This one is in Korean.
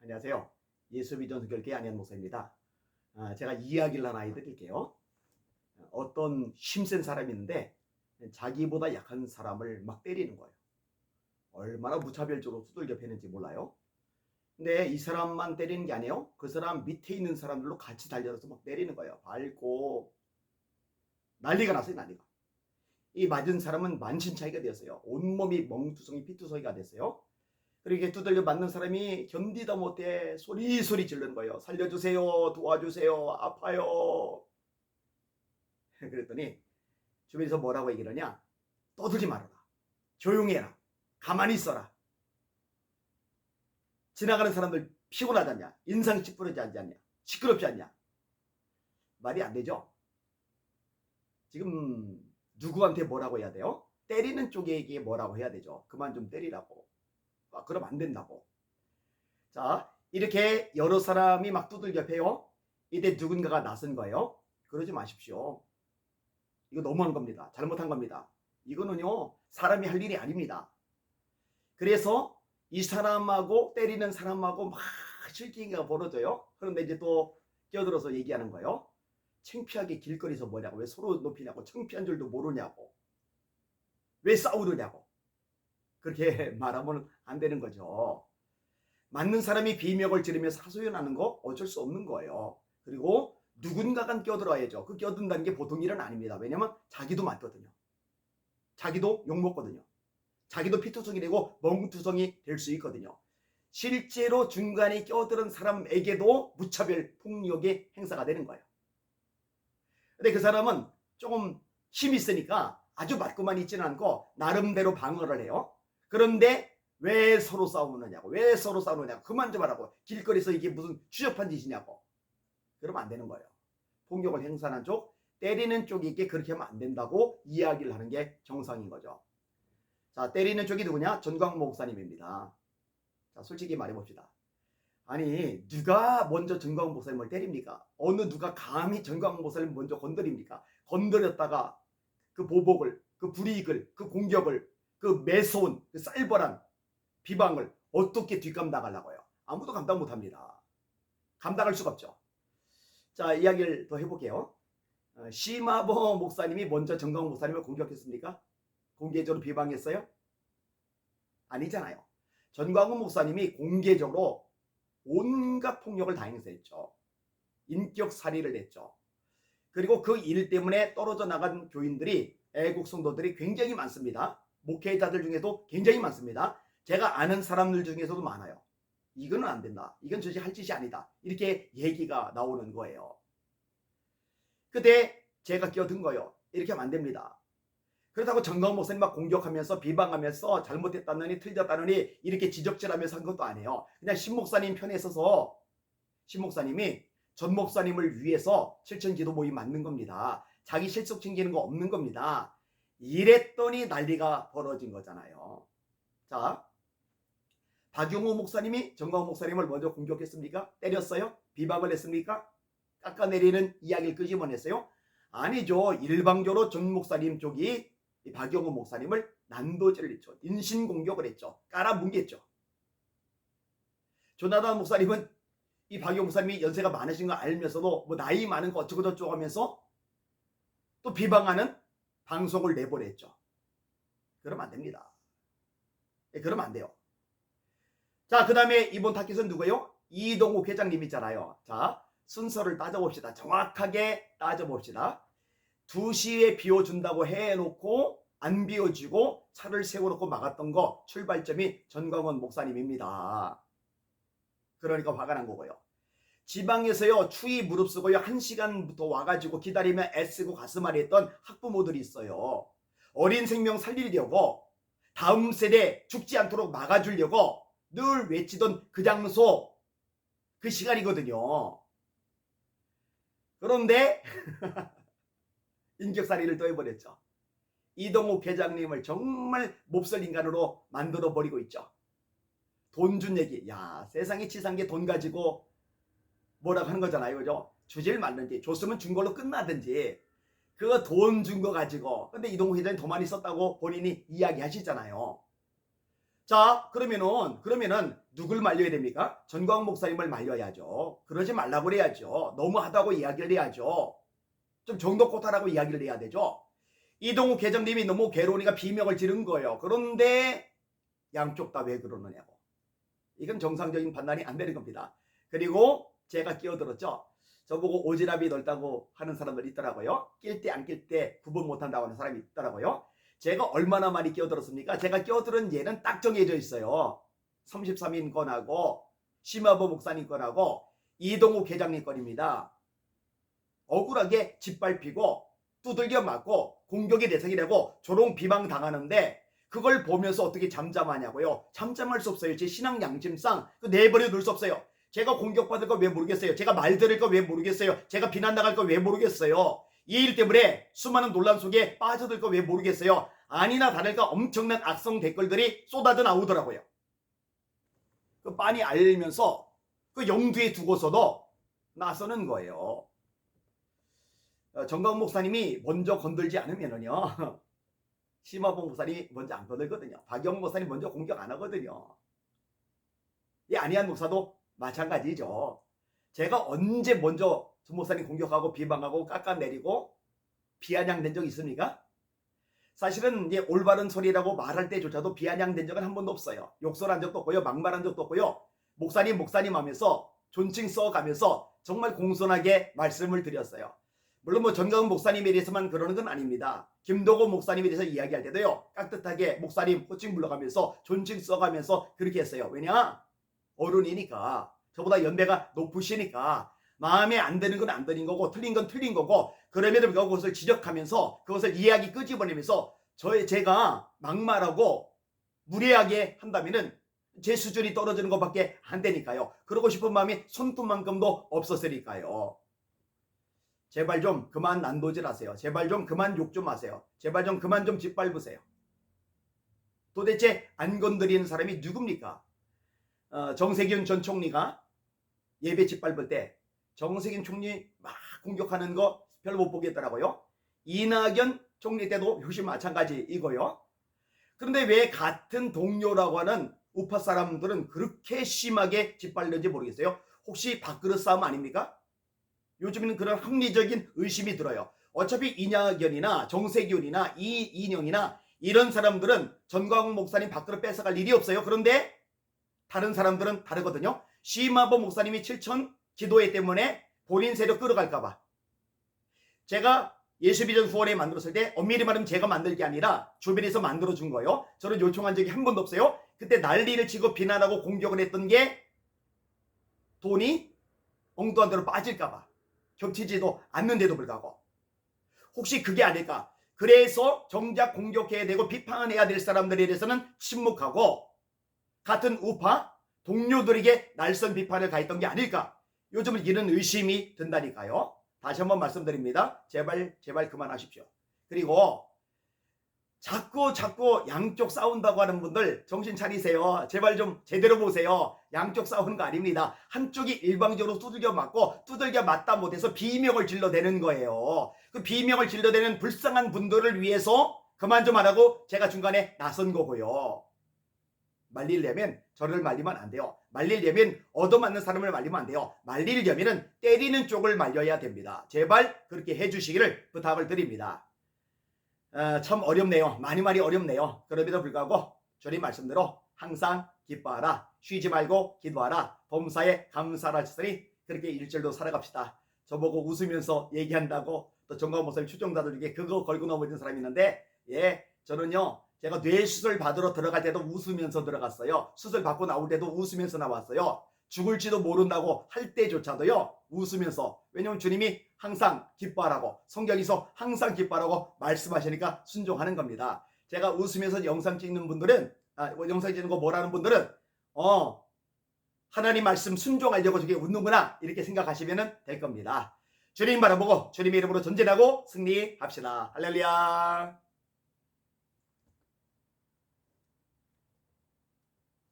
안녕하세요. 예수비전 선교회 안현 목사입니다. 제가 이야기를 하나 해드릴게요. 어떤 힘센 사람이 있는데 자기보다 약한 사람을 막 때리는 거예요. 얼마나 무차별적으로 두들겨 패는지 몰라요. 근데 이 사람만 때리는 게 아니에요. 그 사람 밑에 있는 사람들로 같이 달려서 막 때리는 거예요. 밟고 난리가 났어요. 난리가. 이 맞은 사람은 만신창이가 되었어요. 온몸이 멍투성이 피투성이가 됐어요. 그렇게 두들겨 맞는 사람이 견디다 못해 소리 지르는 거예요. 살려주세요. 도와주세요. 아파요. 그랬더니 주변에서 뭐라고 얘기를 하냐. 떠들지 말아라. 조용히 해라. 가만히 있어라. 지나가는 사람들 피곤하지 않냐. 인상 찌푸르지 않냐. 시끄럽지 않냐. 말이 안 되죠. 지금 누구한테 뭐라고 해야 돼요? 때리는 쪽에게 뭐라고 해야 되죠. 그만 좀 때리라고. 그럼 안 된다고. 자, 이렇게 여러 사람이 막 두들겨 패요. 이때 누군가가 나선 거예요. 그러지 마십시오. 이거 너무한 겁니다. 잘못한 겁니다. 이거는요, 사람이 할 일이 아닙니다. 그래서 이 사람하고 때리는 사람하고 막 실기가 벌어져요. 그런데 이제 또 끼어들어서 얘기하는 거예요. 창피하게 길거리에서 뭐냐고. 왜 서로 높이냐고. 창피한 줄도 모르냐고. 왜 싸우느냐고. 그렇게 말하면 안 되는 거죠. 맞는 사람이 비명을 지르면서 하소연하는 거 어쩔 수 없는 거예요. 그리고 누군가가 끼어들어야죠. 그 끼어든다는 게 보통 일은 아닙니다. 왜냐면 자기도 맞거든요. 자기도 욕먹거든요. 자기도 피투성이 되고 멍투성이 될 수 있거든요. 실제로 중간에 끼어드는 사람에게도 무차별 폭력의 행사가 되는 거예요. 근데 그 사람은 조금 힘이 있으니까 아주 맞고만 있지는 않고 나름대로 방어를 해요. 그런데 왜 서로 싸우느냐고. 왜 서로 싸우느냐고. 그만 좀 하라고. 길거리에서 이게 무슨 추접한 짓이냐고. 그러면 안 되는 거예요. 폭력을 행사하는 쪽, 때리는 쪽에게 그렇게 하면 안 된다고 이야기를 하는 게 정상인 거죠. 자, 때리는 쪽이 누구냐? 전광 목사님입니다. 자, 솔직히 말해봅시다. 아니, 누가 먼저 전광 목사님을 때립니까? 어느 누가 감히 전광 목사님을 먼저 건드립니까? 건드렸다가 그 보복을, 그 불이익을, 그 공격을, 그 매서운, 그 쌀벌한 비방을 어떻게 뒷감 나가려고요? 아무도 감당 못합니다. 감당할 수가 없죠. 자, 이야기를 더 해볼게요. 시마버 목사님이 먼저 전광 목사님을 공격했습니까? 공개적으로 비방했어요? 아니잖아요. 전광훈 목사님이 공개적으로 온갖 폭력을 당했었죠. 인격 살해를 했죠. 그리고 그 일 때문에 떨어져 나간 교인들이, 애국 성도들이 굉장히 많습니다. 목회자들 중에도 굉장히 많습니다. 제가 아는 사람들 중에서도 많아요. 이거는 안 된다. 이건 저지 할 짓이 아니다. 이렇게 얘기가 나오는 거예요. 그때 제가 끼어든 거예요. 이렇게 하면 안 됩니다. 그렇다고 전광 목사님 막 공격하면서 비방하면서 잘못했다느니 틀렸다느니 이렇게 지적질하면서 한 것도 아니에요. 그냥 신 목사님 편에 서서 신 목사님이 전 목사님을 위해서 실천기도 모임 만든 겁니다. 자기 실속 챙기는 거 없는 겁니다. 이랬더니 난리가 벌어진 거잖아요. 자, 박용호 목사님이 전광 목사님을 먼저 공격했습니까? 때렸어요? 비방을 했습니까? 깎아내리는 이야기를 끄집어냈어요? 아니죠. 일방적으로 전 목사님 쪽이 이 박용호 목사님을 난도질을 했죠. 인신공격을 했죠. 깔아뭉갰죠. 조나단 목사님은 이 박용호 목사님이 연세가 많으신 거 알면서도 뭐 나이 많은 거 어쩌고 저쩌고 하면서 또 비방하는 방송을 내보냈죠. 그러면 안 됩니다. 그러면 안 돼요. 자, 그 다음에 이번 타깃은 누구예요? 이동욱 회장님 있잖아요. 자, 순서를 따져봅시다. 정확하게 따져봅시다. 2시에 비워준다고 해놓고 안 비워주고 차를 세워놓고 막았던 거 출발점이 전광훈 목사님입니다. 그러니까 화가 난 거고요. 지방에서요 추위 무릅쓰고요 1시간부터 와가지고 기다리며 애쓰고 가슴앓이 했던 학부모들이 있어요. 어린 생명 살리려고 다음 세대 죽지 않도록 막아주려고 늘 외치던 그 장소 그 시간이거든요. 그런데 인격살이를 또 해버렸죠. 이동욱 회장님을 정말 몹쓸 인간으로 만들어버리고 있죠. 돈 준 얘기. 야, 세상에 치사한 게 돈 가지고 뭐라고 하는 거잖아요. 그죠? 주질 말든지 줬으면 준 걸로 끝나든지 그거 돈 준 거 가지고. 근데 이동욱 회장님 더 많이 썼다고 본인이 이야기하시잖아요. 자, 그러면은 누굴 말려야 됩니까? 전광훈 목사님을 말려야죠. 그러지 말라고 그래야죠. 너무하다고 이야기를 해야죠. 좀 정도껏하라고 이야기를 해야 되죠. 이동욱 회장님이 너무 괴로우니까 비명을 지른 거예요. 그런데 양쪽 다 왜 그러느냐고. 이건 정상적인 판단이 안 되는 겁니다. 그리고 제가 끼어들었죠. 저보고 오지랖이 넓다고 하는 사람들이 있더라고요. 낄 때 안 낄 때 구분 못한다고 하는 사람이 있더라고요. 제가 얼마나 많이 끼어들었습니까? 제가 끼어들은 예는 딱 정해져 있어요. 33인 건하고 심화보 목사님 건하고 이동욱 회장님 건입니다. 억울하게 짓밟히고 두들겨 맞고 공격의 대상이 되고 조롱 비방 당하는데 그걸 보면서 어떻게 잠잠하냐고요. 잠잠할 수 없어요. 제 신앙 양심상 내버려 둘 수 없어요. 제가 공격받을 거 왜 모르겠어요. 제가 말 들을 거 왜 모르겠어요. 제가 비난당할 거 왜 모르겠어요. 이 일 때문에 수많은 논란 속에 빠져들 거 왜 모르겠어요. 아니나 다를까 엄청난 악성 댓글들이 쏟아져 나오더라고요. 그 빤히 알면서 그 염두에 두고서도 나서는 거예요. 정광훈 목사님이 먼저 건들지 않으면은요. 심화봉 목사님이 먼저 안 건들거든요. 박영 목사님 먼저 공격 안 하거든요. 이 안희한 목사도 마찬가지죠. 제가 언제 먼저 전 목사님 공격하고 비방하고 깎아내리고 비아냥된 적 있습니까? 사실은 이제 올바른 소리라고 말할 때조차도 비아냥된 적은 한 번도 없어요. 욕설한 적도 없고요. 막말한 적도 없고요. 목사님 하면서 존칭 써가면서 정말 공손하게 말씀을 드렸어요. 물론 뭐 전광훈 목사님에 대해서만 그러는 건 아닙니다. 김도고 목사님에 대해서 이야기할 때도요. 깍듯하게 목사님 호칭 불러가면서 존칭 써가면서 그렇게 했어요. 왜냐? 어른이니까 저보다 연배가 높으시니까 마음에 안 드는 건 안 드는 거고 틀린 건 틀린 거고 그럼에도 불구하고 그것을 지적하면서 그것을 이야기 끄집어내면서 제가 막말하고 무례하게 한다면은 제 수준이 떨어지는 것밖에 안 되니까요. 그러고 싶은 마음이 손톱만큼도 없었으니까요. 제발 좀 그만 난도질하세요. 제발 좀 그만 욕 좀 하세요. 제발 좀 그만 좀 짓밟으세요. 도대체 안 건드리는 사람이 누굽니까? 정세균 전 총리가 예배 짓밟을 때 정세균 총리 막 공격하는 거 별로 못 보겠더라고요. 이낙연 총리 때도 역시 마찬가지이고요. 그런데 왜 같은 동료라고 하는 우파 사람들은 그렇게 심하게 짓밟는지 모르겠어요. 혹시 밥그릇 싸움 아닙니까? 요즘에는 그런 합리적인 의심이 들어요. 어차피 이낙연이나 정세균이나 이인영이나 이런 사람들은 전광훈 목사님 밥그릇 뺏어갈 일이 없어요. 그런데 다른 사람들은 다르거든요. 심화보 목사님이 7천 기도회 때문에 본인 세력 끌어갈까봐. 제가 예수비전 후원회 만들었을 때 엄밀히 말하면 제가 만들 게 아니라 주변에서 만들어준 거예요. 저는 요청한 적이 한 번도 없어요. 그때 난리를 치고 비난하고 공격을 했던 게 돈이 엉뚱한 데로 빠질까봐. 겹치지도 않는데도 불구하고. 혹시 그게 아닐까. 그래서 정작 공격해야 되고 비판을 해야 될 사람들에 대해서는 침묵하고 같은 우파 동료들에게 날선 비판을 가했던 게 아닐까. 요즘은 이런 의심이 든다니까요. 다시 한번 말씀드립니다. 제발 그만하십시오. 그리고 자꾸 양쪽 싸운다고 하는 분들 정신 차리세요. 제발 좀 제대로 보세요. 양쪽 싸우는 거 아닙니다. 한쪽이 일방적으로 두들겨 맞고 두들겨 맞다 못해서 비명을 질러대는 거예요. 그 비명을 질러대는 불쌍한 분들을 위해서 그만 좀 하라고 제가 중간에 나선 거고요. 말리려면 저를 말리면 안 돼요. 말리려면 얻어맞는 사람을 말리면 안 돼요. 말리려면 때리는 쪽을 말려야 됩니다. 제발 그렇게 해주시기를 부탁을 드립니다. 참 어렵네요. 많이 어렵네요. 그럼에도 불구하고 주님 말씀대로 항상 기뻐하라. 쉬지 말고 기도하라. 범사에 감사를 하시더니 그렇게 일절도 살아갑시다. 저보고 웃으면서 얘기한다고 또 정광훈 목사님 추종자들 중에 그거 걸고 넘어진 사람이 있는데 저는요. 제가 뇌수술 받으러 들어갈 때도 웃으면서 들어갔어요. 수술 받고 나올 때도 웃으면서 나왔어요. 죽을지도 모른다고 할 때조차도요. 웃으면서. 왜냐하면 주님이 항상 기뻐하라고 성경에서 항상 기뻐하라고 말씀하시니까 순종하는 겁니다. 제가 웃으면서 영상 찍는 분들은 영상 찍는 거 뭐라는 분들은 하나님 말씀 순종하려고 저게 웃는구나 이렇게 생각하시면 될 겁니다. 주님 바라보고 주님의 이름으로 전진하고 승리합시다. 할렐루야.